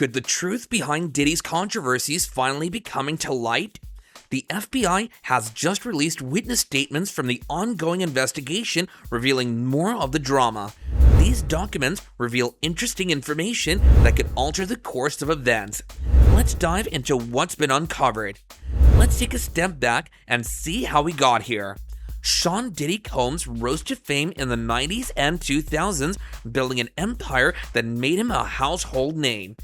Could the truth behind Diddy's controversies finally be coming to light? The FBI has just released witness statements from the ongoing investigation revealing more of the drama. These documents reveal interesting information that could alter the course of events. Let's dive into what's been uncovered. Let's take a step back and see how we got here. Sean Diddy Combs rose to fame in the 90s and 2000s, building an empire that made him a household name.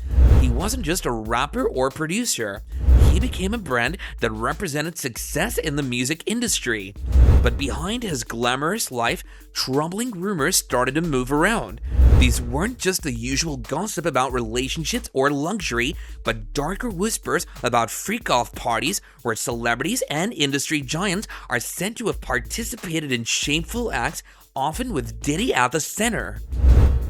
He wasn't just a rapper or producer. He became a brand that represented success in the music industry. But behind his glamorous life, troubling rumors started to move around. These weren't just the usual gossip about relationships or luxury, but darker whispers about freak-off parties where celebrities and industry giants are said to have participated in shameful acts, often with Diddy at the center.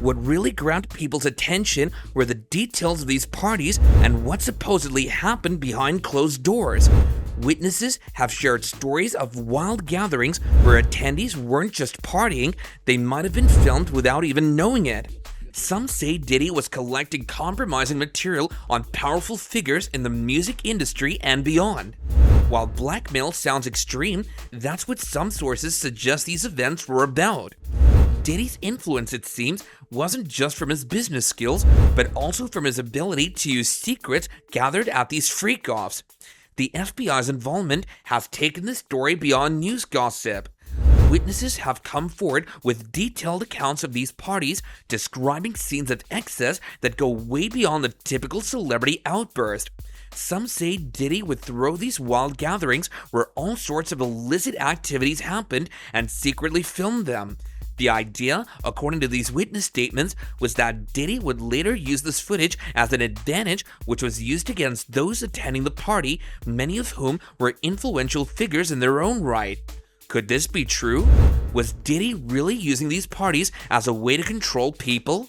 What really grabbed people's attention were the details of these parties and what supposedly happened behind closed doors. Witnesses have shared stories of wild gatherings where attendees weren't just partying, they might have been filmed without even knowing it. Some say Diddy was collecting compromising material on powerful figures in the music industry and beyond. While blackmail sounds extreme, that's what some sources suggest these events were about. Diddy's influence, it seems, wasn't just from his business skills, but also from his ability to use secrets gathered at these freak-offs. The FBI's involvement has taken the story beyond news gossip. Witnesses have come forward with detailed accounts of these parties, describing scenes of excess that go way beyond the typical celebrity outburst. Some say Diddy would throw these wild gatherings where all sorts of illicit activities happened and secretly film them. The idea, according to these witness statements, was that Diddy would later use this footage as an advantage which was used against those attending the party, many of whom were influential figures in their own right. Could this be true? Was Diddy really using these parties as a way to control people?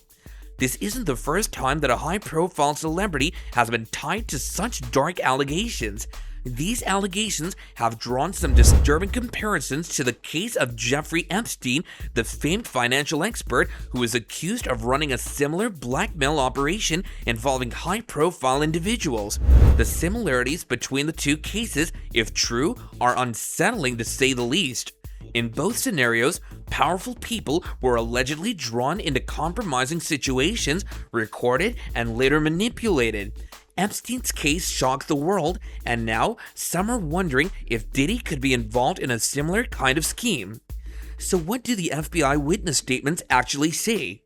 This isn't the first time that a high-profile celebrity has been tied to such dark allegations. These allegations have drawn some disturbing comparisons to the case of Jeffrey Epstein, the famed financial expert who is accused of running a similar blackmail operation involving high-profile individuals. The similarities between the two cases, if true, are unsettling to say the least. In both scenarios, powerful people were allegedly drawn into compromising situations, recorded, and later manipulated. Epstein's case shocked the world, and now some are wondering if Diddy could be involved in a similar kind of scheme. So what do the FBI witness statements actually say?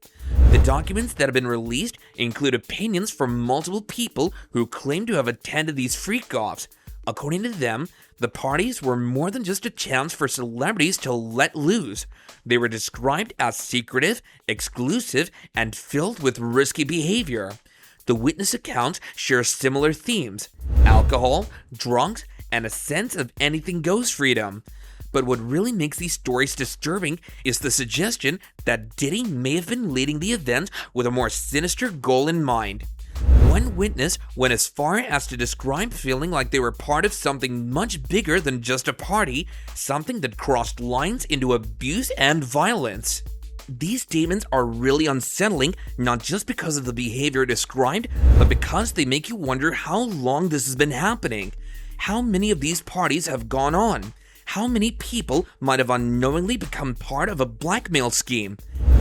The documents that have been released include opinions from multiple people who claim to have attended these freak-offs. According to them, the parties were more than just a chance for celebrities to let loose. They were described as secretive, exclusive, and filled with risky behavior. The witness accounts share similar themes: alcohol, drunks, and a sense of anything goes freedom. But what really makes these stories disturbing is the suggestion that Diddy may have been leading the events with a more sinister goal in mind. One witness went as far as to describe feeling like they were part of something much bigger than just a party, something that crossed lines into abuse and violence. These statements are really unsettling, not just because of the behavior described, but because they make you wonder how long this has been happening. How many of these parties have gone on? How many people might have unknowingly become part of a blackmail scheme?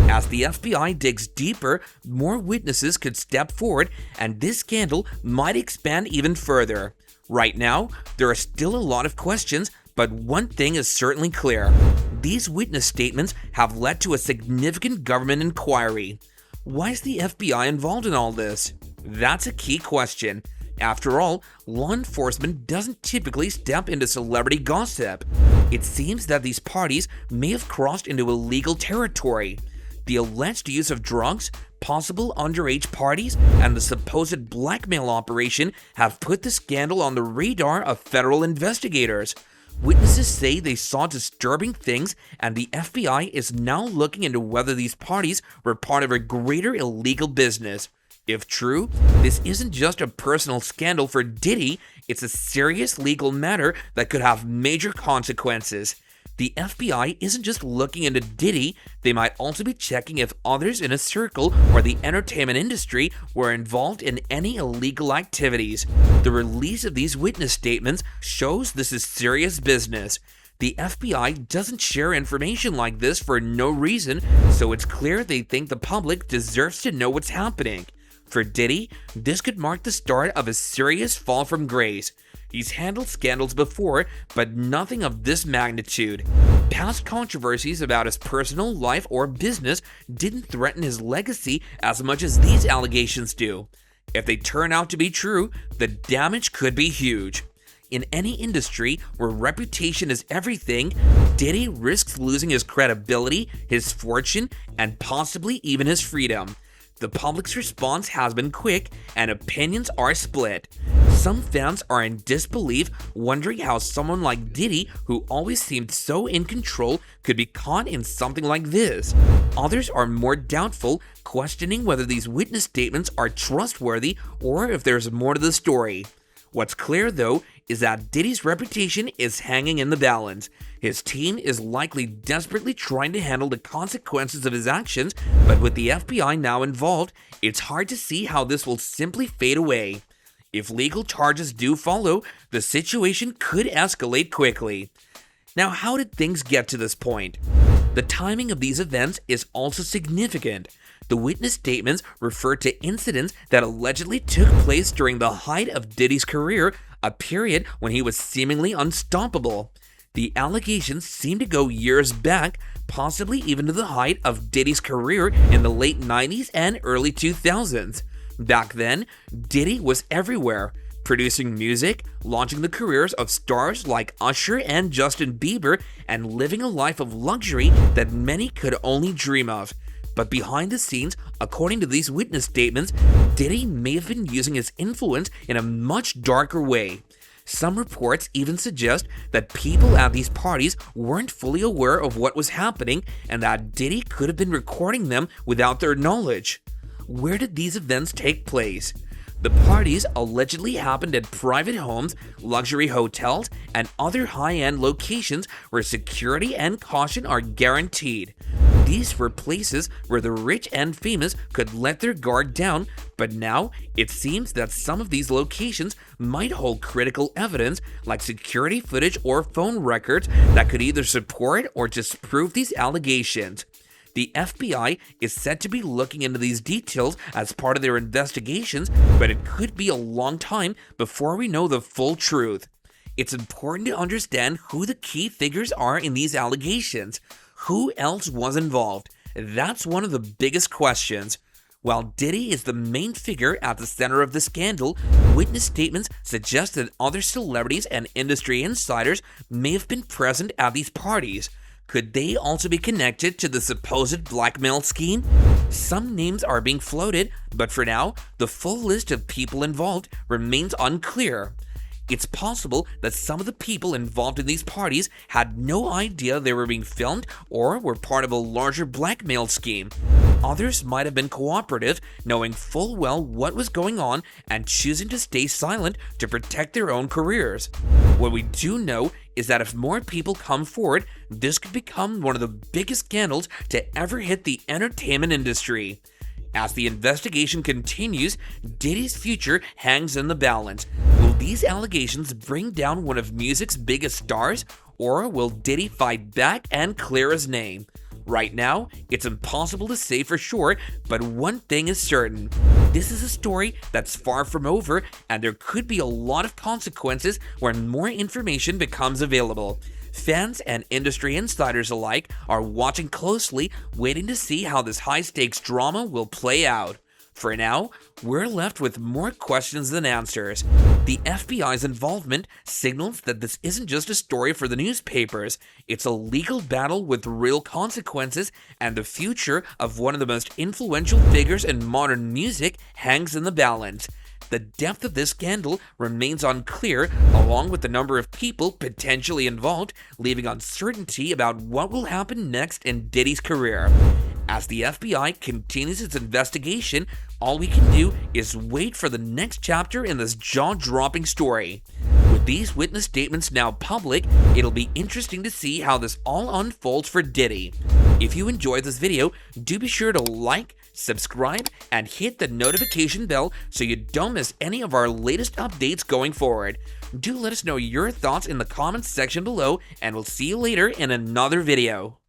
As the FBI digs deeper, more witnesses could step forward, and this scandal might expand even further. Right now, there are still a lot of questions, but one thing is certainly clear. These witness statements have led to a significant government inquiry. Why is the FBI involved in all this? That's a key question. After all, law enforcement doesn't typically step into celebrity gossip. It seems that these parties may have crossed into illegal territory. The alleged use of drugs, possible underage parties, and the supposed blackmail operation have put the scandal on the radar of federal investigators. Witnesses say they saw disturbing things, and the FBI is now looking into whether these parties were part of a greater illegal business. If true, this isn't just a personal scandal for Diddy, it's a serious legal matter that could have major consequences. The FBI isn't just looking into Diddy, they might also be checking if others in his circle or the entertainment industry were involved in any illegal activities. The release of these witness statements shows this is serious business. The FBI doesn't share information like this for no reason, so it's clear they think the public deserves to know what's happening. For Diddy, this could mark the start of a serious fall from grace. He's handled scandals before, but nothing of this magnitude. Past controversies about his personal life or business didn't threaten his legacy as much as these allegations do. If they turn out to be true, the damage could be huge. In any industry where reputation is everything, Diddy risks losing his credibility, his fortune, and possibly even his freedom. The public's response has been quick, and opinions are split. Some fans are in disbelief, wondering how someone like Diddy, who always seemed so in control, could be caught in something like this. Others are more doubtful, questioning whether these witness statements are trustworthy or if there's more to the story. What's clear, though, is that Diddy's reputation is hanging in the balance. His team is likely desperately trying to handle the consequences of his actions, but with the FBI now involved, it's hard to see how this will simply fade away. If legal charges do follow, the situation could escalate quickly. Now, how did things get to this point? The timing of these events is also significant. The witness statements refer to incidents that allegedly took place during the height of Diddy's career, a period when he was seemingly unstoppable. The allegations seem to go years back, possibly even to the height of Diddy's career in the late 90s and early 2000s. Back then, Diddy was everywhere, producing music, launching the careers of stars like Usher and Justin Bieber, and living a life of luxury that many could only dream of. But behind the scenes, according to these witness statements, Diddy may have been using his influence in a much darker way. Some reports even suggest that people at these parties weren't fully aware of what was happening and that Diddy could have been recording them without their knowledge. Where did these events take place? The parties allegedly happened at private homes, luxury hotels, and other high-end locations where security and caution are guaranteed. These were places where the rich and famous could let their guard down, but now it seems that some of these locations might hold critical evidence like security footage or phone records that could either support or disprove these allegations. The FBI is said to be looking into these details as part of their investigations, but it could be a long time before we know the full truth. It's important to understand who the key figures are in these allegations. Who else was involved? That's one of the biggest questions. While Diddy is the main figure at the center of the scandal, witness statements suggest that other celebrities and industry insiders may have been present at these parties. Could they also be connected to the supposed blackmail scheme? Some names are being floated, but for now, the full list of people involved remains unclear. It's possible that some of the people involved in these parties had no idea they were being filmed or were part of a larger blackmail scheme. Others might have been cooperative, knowing full well what was going on and choosing to stay silent to protect their own careers. What we do know is that if more people come forward, this could become one of the biggest scandals to ever hit the entertainment industry. As the investigation continues, Diddy's future hangs in the balance. Will these allegations bring down one of music's biggest stars, or will Diddy fight back and clear his name? Right now, it's impossible to say for sure, but one thing is certain. This is a story that's far from over, and there could be a lot of consequences when more information becomes available. Fans and industry insiders alike are watching closely, waiting to see how this high-stakes drama will play out. For now, we're left with more questions than answers. The FBI's involvement signals that this isn't just a story for the newspapers, it's a legal battle with real consequences, and the future of one of the most influential figures in modern music hangs in the balance. The depth of this scandal remains unclear, along with the number of people potentially involved, leaving uncertainty about what will happen next in Diddy's career. As the FBI continues its investigation, all we can do is wait for the next chapter in this jaw-dropping story. With With these witness statements now public, it'll be interesting to see how this all unfolds for Diddy. If you enjoyed this video, do be sure to like, subscribe, and hit the notification bell so you don't miss any of our latest updates going forward. Do let us know your thoughts in the comments section below, and we'll see you later in another video.